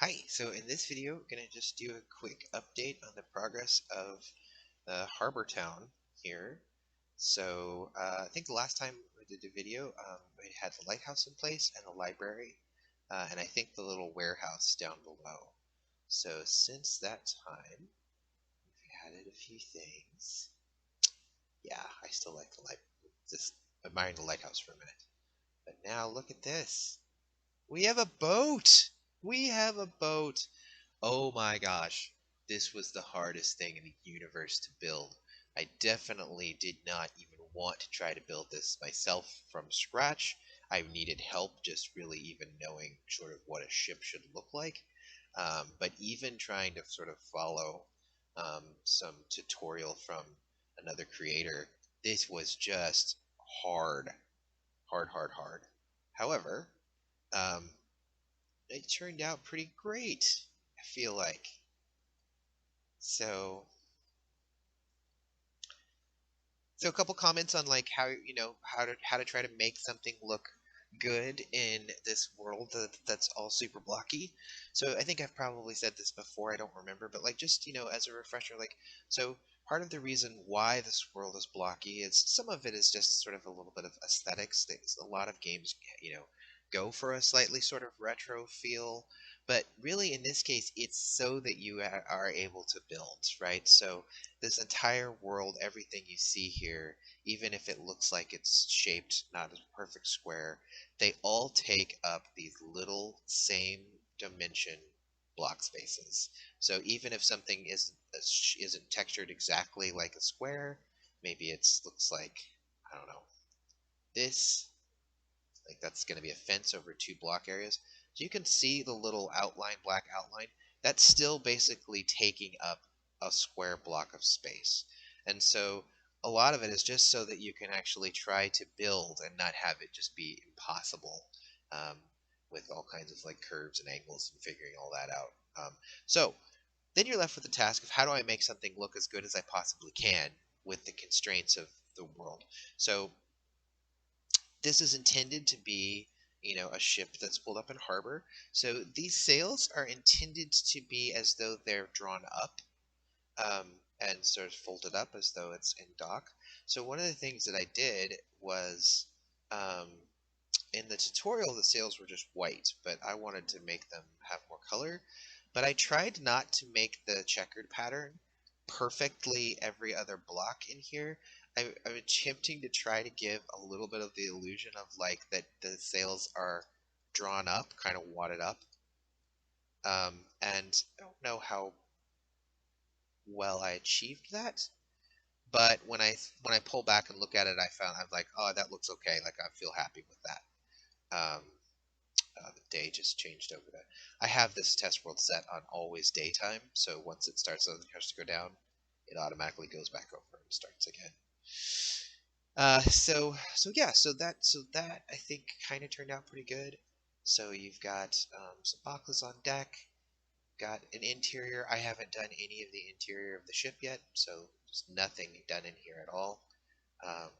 Hi, so in this video, we're going to just do a quick update on the progress of the harbor town here. I think the last time we did a video, we had the lighthouse in place and the library, and I think the little warehouse down below. So since that time, we've added a few things. Yeah, I still like the just admiring the lighthouse for a minute. But now look at this. We have a boat! We have a boat! Oh my gosh, this was the hardest thing in the universe to build. I definitely did not even want to try to build this myself from scratch. I needed help just really even knowing sort of what a ship should look like. But even trying to sort of follow some tutorial from another creator, this was just hard, hard, hard, hard. However, um, it turned out pretty great, I feel like. So, so a couple comments on like how how to try to make something look good in this world that's all super blocky. So I think I've probably said this before. I don't remember, but like just as a refresher, like so part of the reason why this world is blocky is some of it is just sort of a little bit of aesthetics. Things a lot of games go for a slightly sort of retro feel. But really, in this case, it's so that you are able to build, right? So this entire world, everything you see here, even if it looks like it's shaped not as a perfect square, they all take up these little same dimension block spaces. So even if something isn't textured exactly like a square, maybe it's looks like, I don't know, this, like that's going to be a fence over two block areas. So you can see the little outline, black outline. That's still basically taking up a square block of space. And so a lot of it is just so that you can actually try to build and not have it just be impossible um, with all kinds of like curves and angles and figuring all that out. So then you're left with the task of how do I make something look as good as I possibly can with the constraints of the world. So this is intended to be, a ship that's pulled up in harbor. So these sails are intended to be as though they're drawn up and sort of folded up as though it's in dock. So one of the things that I did was um, in the tutorial, the sails were just white, but I wanted to make them have more color. But I tried not to make the checkered pattern perfectly every other block in here. I'm attempting to try to give a little bit of the illusion of like that the sails are drawn up, kind of wadded up. And I don't know how well I achieved that, but when I pull back and look at it, I'm like, oh, that looks okay. Like I feel happy with that. Um, the day just changed over to. I have this test world set on always daytime, so once it starts to go down, it automatically goes back over and starts again. So that I think kind of turned out pretty good. So you've got some Baklas on deck, got an interior. I haven't done any of the interior of the ship yet, so there's nothing done in here at all. Um,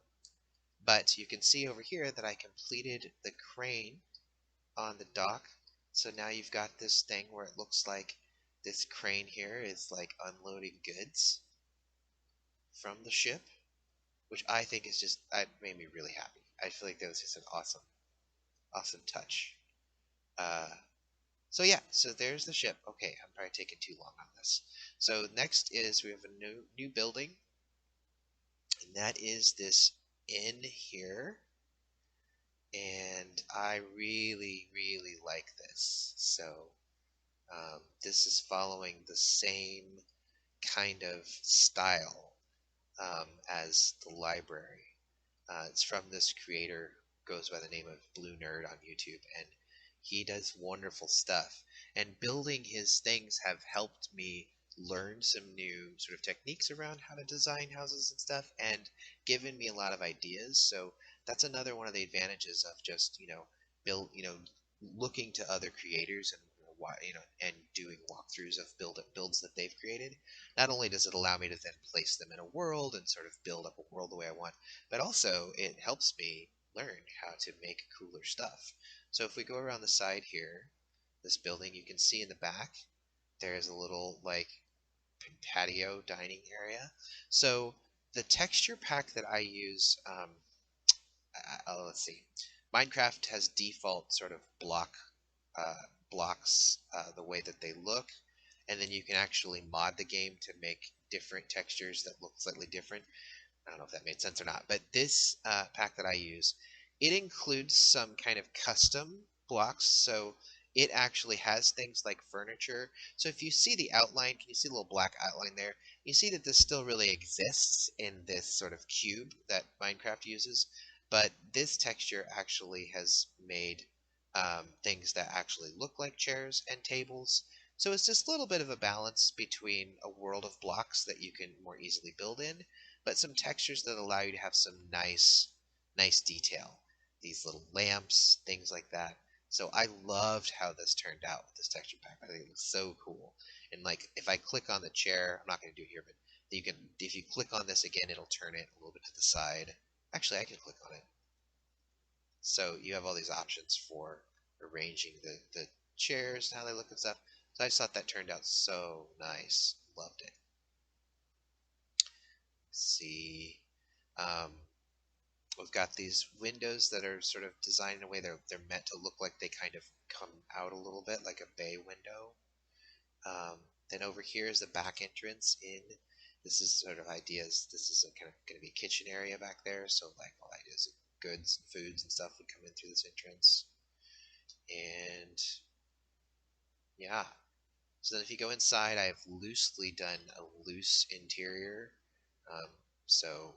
but you can see over here that I completed the crane on the dock. So now you've got this thing where it looks like this crane here is like unloading goods from the ship, which I think is just that made me really happy. I feel like that was just an awesome, awesome touch. Uh, so there's the ship. Okay, I'm probably taking too long on this. So next is we have a new building, and that is this inn here. And I really, really like this. So this is following the same kind of style as the library. It's from this creator who goes by the name of Blue Nerd on YouTube, and he does wonderful stuff. And building his things have helped me learn some new sort of techniques around how to design houses and stuff, and given me a lot of ideas. So that's another one of the advantages of just build looking to other creators and why and doing walkthroughs of builds that they've created. Not only does it allow me to then place them in a world and sort of build up a world the way I want, but also it helps me learn how to make cooler stuff. So if we go around the side here, this building, you can see in the back there's a little like patio dining area. So the texture pack that I use, let's see, Minecraft has default sort of uh, blocks the way that they look, and then you can actually mod the game to make different textures that look slightly different. I don't know if that made sense or not, but this pack that I use, it includes some kind of custom blocks. So it actually has things like furniture. So if you see the outline, can you see the little black outline there? You see that this still really exists in this sort of cube that Minecraft uses, but this texture actually has made things that actually look like chairs and tables. So it's just a little bit of a balance between a world of blocks that you can more easily build in, but some textures that allow you to have some nice detail. These little lamps, things like that. So I loved how this turned out with this texture pack. I think it looks so cool. And like if I click on the chair, I'm not going to do it here, but you can, if you click on this again, it'll turn it a little bit to the side. Actually, I can click on it. So you have all these options for arranging the chairs and how they look and stuff. So I just thought that turned out so nice. Loved it. See, um, we've got these windows that are sort of designed in a way they're meant to look like they kind of come out a little bit like a bay window. Then over here is the back entrance in. This is sort of ideas. This is a kind of going to be a kitchen area back there. So like all ideas of goods and foods and stuff would come in through this entrance. And yeah. So then if you go inside, I have loosely done a loose interior. Um, so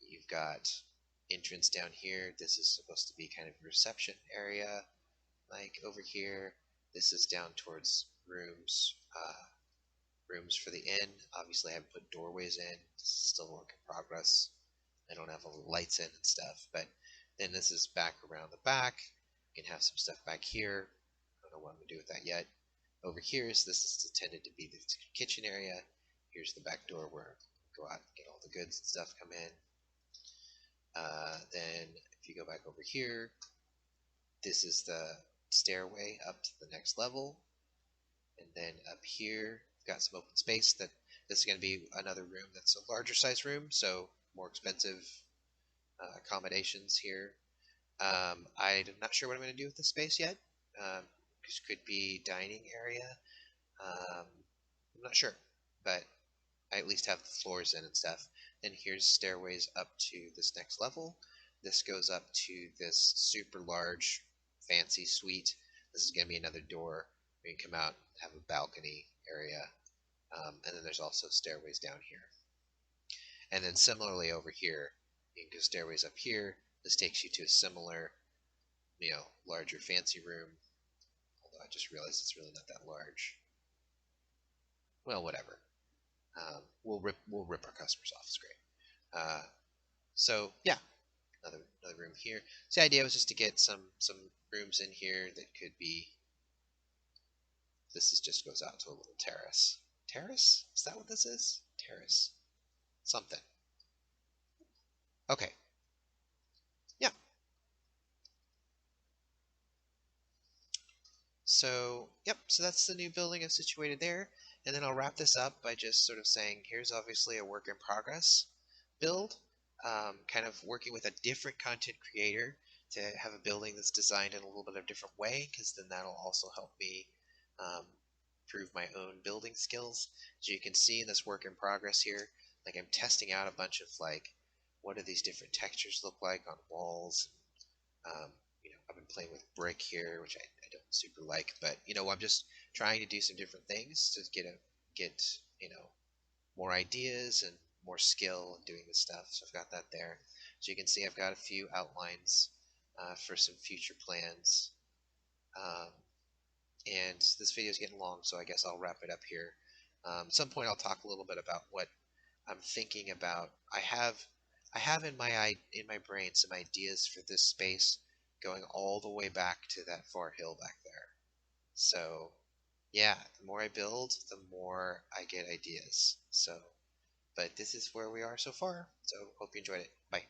you've got entrance down here. This is supposed to be kind of a reception area. Like over here, this is down towards rooms for the inn. Obviously, I haven't put doorways in. This is still a work in progress. I don't have all the lights in and stuff. But then this is back around the back. You can have some stuff back here. I don't know what I'm going to do with that yet. Over here this is intended to be the kitchen area. Here's the back door where go out and get all the goods and stuff come in. Then if you go back over here, this is the stairway up to the next level. And then up here, we've got some open space that this is going to be another room that's a larger size room, so more expensive accommodations here. I'm not sure what I'm going to do with this space yet. This could be dining area. I'm not sure, but I at least have the floors in and stuff. Then here's stairways up to this next level. This goes up to this super large fancy suite. This is going to be another door where you can come out and have a balcony area. And then there's also stairways down here. And then similarly over here, you can go stairways up here. This takes you to a similar, larger fancy room. Although I just realized it's really not that large. Well, whatever. We'll rip our customers off. It's great. So yeah, another room here. So the idea was just to get some rooms in here that could be. This is just goes out to a little terrace. Terrace? Is that what this is? Terrace. Something. Okay. Yeah. So yep. So that's the new building I've situated there, and then I'll wrap this up by just sort of saying here's obviously a work in progress build. Kind of working with a different content creator to have a building that's designed in a little bit of a different way, because then that'll also help me um, improve my own building skills. As you can see in this work in progress here, like I'm testing out a bunch of like, what do these different textures look like on walls? I've been playing with brick here, which I don't super like, but I'm just trying to do some different things to get more ideas and more skill in doing this stuff. So I've got that there. So you can see I've got a few outlines for some future plans. Um, and this video is getting long, so I guess I'll wrap it up here. At some point I'll talk a little bit about what I'm thinking about. I have in my brain some ideas for this space going all the way back to that far hill back there. So yeah, the more I build, the more I get ideas. So but this is where we are so far. So hope you enjoyed it. Bye.